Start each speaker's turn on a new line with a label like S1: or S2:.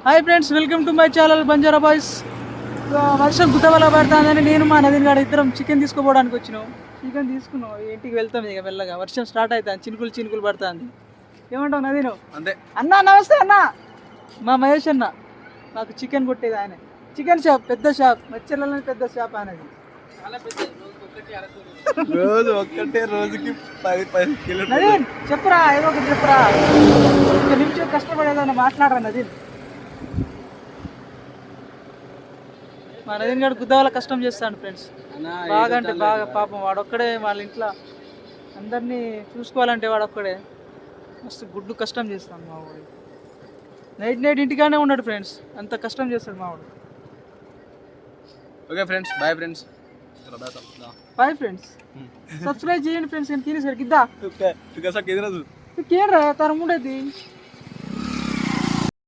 S1: Hi friends, welcome to my channel Banjara boys. వర్షం గుత్తవల పడుతుందని నేను మా నదిని గారు ఇద్దరం చికెన్ తీసుకోపోవడానికి వచ్చినాం. చికెన్ తీసుకున్నాం, ఇంటికి వెళ్తాం ఇక మెల్లగా. వర్షం స్టార్ట్ అవుతుంది, చినుకులు పడుతుంది. ఏమంటావు నదీను?
S2: అంతే
S1: అన్నా నమస్తే అన్న. మా మహేష్ అన్న నాకు చికెన్ కొట్టేది ఆయన. చికెన్ షాప్, పెద్ద షాప్, మచ్చర్లలో పెద్ద షాప్ అనేది.
S2: రోజు ఒక్కటే రోజుకి 10 కిలో.
S1: నదీన్ చెప్పురా, ఏదో ఒకటి చెప్పురా. ఒక నిమిషం కష్టపడేదన్న మాట్లాడరా నదీన్. మా నదీన్ గారు గుద్దవాళ్ళ కష్టం చేస్తాడు ఫ్రెండ్స్. బాగా అంటే బాగా. పాపం వాడొక్కడే వాళ్ళ ఇంట్లో అందరినీ చూసుకోవాలంటే వాడొక్కడే మస్తు గుడ్డు కష్టం చేస్తాడు మా వాడు. నైట్ ఇంటికానే ఉన్నాడు ఫ్రెండ్స్, అంత కష్టం చేస్తాడు మా వాడు.
S2: Okay friends, bye friends.
S1: Bye friends, subscribe చేయండి ఫ్రెండ్స్. నేను తినేసరికి ఇద్దా
S2: किधर
S1: కేంద్ర తరం ఉండేది.